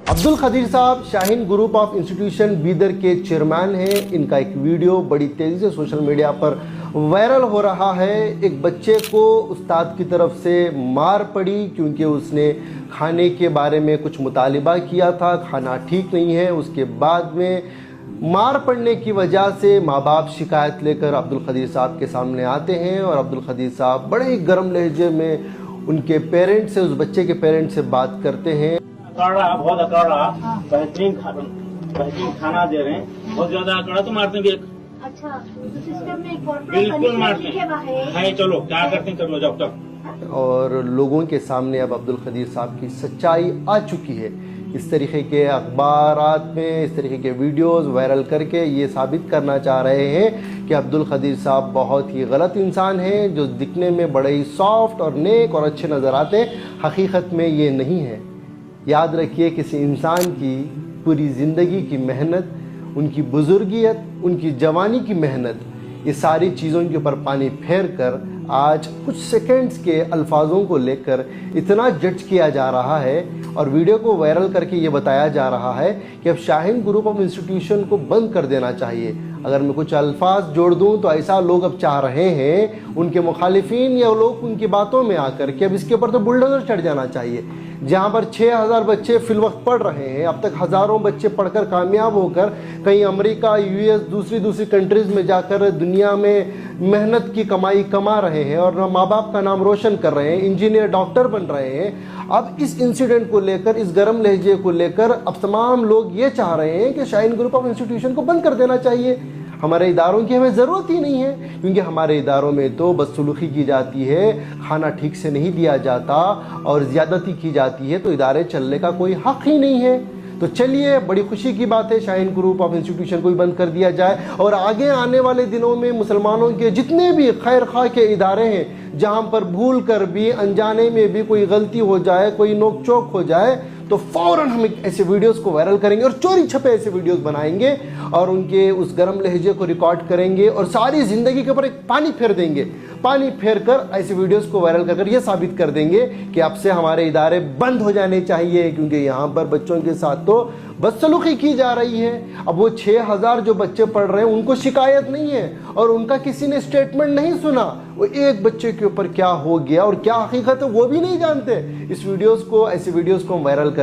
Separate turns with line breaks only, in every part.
अब्दुल खदीर साहब Shaheen group of institution Bidar के chairman हैं। इनका एक वीडियो बड़ी तेज़ी से सोशल मीडिया पर वायरल हो रहा है। एक बच्चे को उस्ताद की तरफ से मार पड़ी क्योंकि उसने खाने के बारे में कुछ मुतालिबा किया था, खाना ठीक नहीं है। उसके बाद में मार पड़ने की वजह से माँ बाप शिकायत लेकर अब्दुल खदीर साहब के सामने आते हैं और अब्दुल खदीर साहब बड़े ही गर्म लहजे में उनके पेरेंट्स से, उस बच्चे के पेरेंट्स से बात करते हैं।
बहुत अकड़ रहा, बेहतरीन खाना दे रहे हैं, बहुत ज्यादा अकड़ा तो मारते भी।
अच्छा, तो सिस्टम में
बिल्कुल मारते हैं। चलो क्या करते हैं, चलो जाओ तब।
और लोगों के सामने अब अब्दुल खदीर साहब की सच्चाई आ चुकी है। इस तरीके के अखबारात में इस तरीके के वीडियोस वायरल करके ये साबित करना चाह रहे हैं कि अब्दुल खदीर साहब बहुत ही गलत इंसान हैं, जो दिखने में बड़े ही सॉफ्ट और नेक और अच्छे नज़र आते हैं, हकीकत में ये नहीं है। याद रखिए, किसी इंसान की पूरी ज़िंदगी की मेहनत, उनकी बुजुर्गियत, उनकी जवानी की मेहनत, ये सारी चीज़ों के ऊपर पानी फेर कर आज कुछ सेकंड्स के अल्फाजों को लेकर इतना जज किया जा रहा है और वीडियो को वायरल करके ये बताया जा रहा है कि अब शाहीन ग्रुप ऑफ इंस्टीट्यूशन को बंद कर देना चाहिए। अगर मैं कुछ अल्फाज जोड़ दूं तो ऐसा लोग अब चाह रहे हैं, उनके मुखालिफिन या लोग उनकी बातों में आकर के अब इसके ऊपर तो बुलडोजर चढ़ जाना चाहिए। जहाँ पर 6000 बच्चे फिल वक्त पढ़ रहे हैं, अब तक हज़ारों बच्चे पढ़कर कामयाब होकर कहीं अमेरिका, यूएस, दूसरी कंट्रीज़ में जाकर दुनिया में मेहनत की कमाई कमा रहे हैं और माँ बाप का नाम रोशन कर रहे हैं, इंजीनियर, डॉक्टर बन रहे हैं। अब इस इंसिडेंट को लेकर, इस गर्म लहजे को लेकर अब तमाम लोग ये चाह रहे हैं कि शाहीन ग्रुप ऑफ इंस्टीट्यूशन को बंद कर देना चाहिए। हमारे इदारों की हमें ज़रूरत ही नहीं है, क्योंकि हमारे इदारों में तो बदसलूकी की जाती है, खाना ठीक से नहीं दिया जाता और ज़्यादती की जाती है, तो इदारे चलने का कोई हक़ ही नहीं है। तो चलिए, बड़ी खुशी की बात है, शाहीन ग्रुप ऑफ इंस्टीट्यूशन को भी बंद कर दिया जाए और आगे आने वाले दिनों में मुसलमानों के जितने भी खैर खा के इदारे हैं, जहाँ पर भूल कर भी, अनजाने में भी कोई गलती हो जाए, कोई नोक चोक हो जाए, तो फ़ौरन हम ऐसे वीडियोस को वायरल करेंगे और चोरी छपे ऐसे वीडियोस बनाएंगे और उनके उस गर्म लहजे को रिकॉर्ड करेंगे और सारी ज़िंदगी के ऊपर एक पानी फेर देंगे। पानी फेर कर ऐसे वीडियोस को वायरल कर ये साबित कर देंगे कि अब से हमारे इदारे बंद हो जाने चाहिए, क्योंकि यहाँ पर बच्चों के साथ तो बदसलूकी की जा रही है। अब वो 6000 जो बच्चे पढ़ रहे हैं, उनको शिकायत नहीं है और उनका किसी ने स्टेटमेंट नहीं सुना। वो एक बच्चे के ऊपर क्या हो गया और क्या हकीकत है वो भी नहीं जानते। इस वीडियोस को, ऐसे वीडियोस को वायरल कर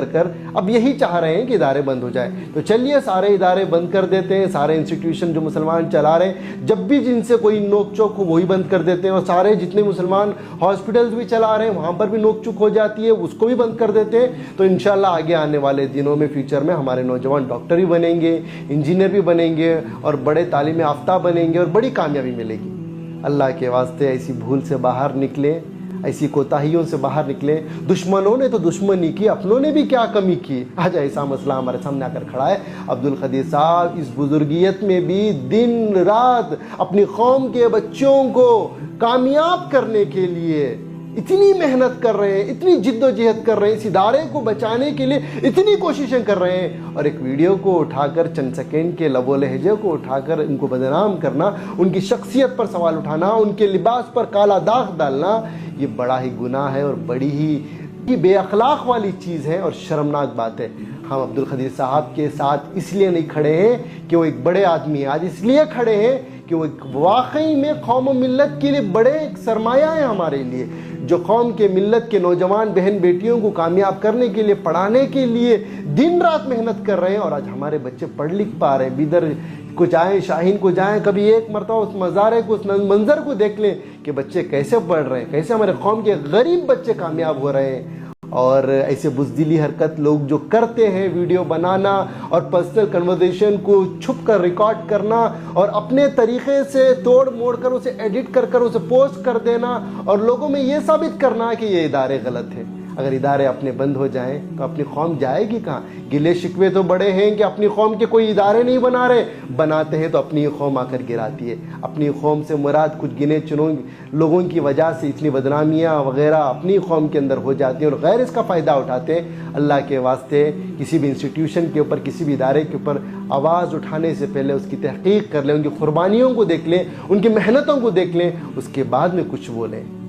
अब यही चाह रहे हैं कि इदारे बंद हो जाए। तो चलिए, सारे इदारे बंद कर देते हैं, सारे इंस्टीट्यूशन जो मुसलमान चला रहे हैं, जब भी जिनसे कोई नोक चोक हो वही बंद कर देते हैं और सारे जितने मुसलमान हॉस्पिटल्स भी चला रहे हैं वहाँ पर भी नोक चोक हो जाती है, उसको भी बंद कर देते हैं। तो इंशाल्लाह आगे आने वाले दिनों में, फ्यूचर में हमारे नौजवान डॉक्टर भी बनेंगे, इंजीनियर भी बनेंगे और बड़े तालीम याफ्ता बनेंगे और बड़ी कामयाबी मिलेगी। अल्लाह के वास्ते ऐसी भूल से बाहर निकले, ऐसी कोताहियों से बाहर निकले। दुश्मनों ने तो दुश्मनी की, अपनों ने भी क्या कमी की। आज ऐसा मसला हमारे सामने आकर खड़ा है। अब्दुल खदीर साहब इस बुजुर्गियत में भी दिन रात अपनी कौम के बच्चों को कामयाब करने के लिए इतनी मेहनत कर रहे हैं, इतनी जिद्दोजहद कर रहे हैं, इस इदारे को बचाने के लिए इतनी कोशिशें कर रहे हैं और एक वीडियो को उठाकर, चंद सेकेंड के लबो लहजे को उठाकर इनको बदनाम करना, उनकी शख्सियत पर सवाल उठाना, उनके लिबास पर काला दाग डालना, ये बड़ा ही गुनाह है और बड़ी ही बेअखलाक वाली चीज़ है और शर्मनाक बात है। हम अब्दुल खदीर साहब के साथ इसलिए नहीं खड़े हैं कि वो एक बड़े आदमी हैं, आज इसलिए खड़े हैं कि वो वाकई में कौम और मिल्लत के लिए बड़े एक सरमाया है हमारे लिए, जो कौम के, मिल्लत के नौजवान बहन बेटियों को कामयाब करने के लिए, पढ़ाने के लिए दिन रात मेहनत कर रहे हैं और आज हमारे बच्चे पढ़ लिख पा रहे हैं। बिदर को जाएँ, शाहीन को जाएँ, कभी एक मरतबा उस मज़ारे को, उस मंजर को देख लें कि बच्चे कैसे पढ़ रहे हैं, कैसे हमारे कौम के गरीब बच्चे कामयाब हो रहे हैं। और ऐसे बुज़दिली हरकत लोग जो करते हैं, वीडियो बनाना और पर्सनल कन्वर्सेशन को छुप कर रिकॉर्ड करना और अपने तरीक़े से तोड़ मोड़ कर उसे एडिट कर उसे पोस्ट कर देना और लोगों में ये साबित करना कि ये इदारे गलत हैं। अगर इदारे अपने बंद हो जाएं तो अपनी कौम जाएगी कहाँ? गिले शिकवे तो बड़े हैं कि अपनी कौम के कोई इदारे नहीं बना रहे, बनाते हैं तो अपनी कौम आकर गिराती है। अपनी कौम से मुराद कुछ गिने चुने लोगों की वजह से इतनी बदनामियाँ वगैरह अपनी कौम के अंदर हो जाती हैं और गैर इसका फ़ायदा उठाते हैं। अल्लाह के वास्ते किसी भी इंस्टीट्यूशन के ऊपर, किसी भी इदारे के ऊपर आवाज़ उठाने से पहले उसकी तहक़ीक़ कर लें, उनकी क़ुरबानियों को देख लें, उनकी मेहनतों को देख लें, उसके बाद में कुछ बोलें।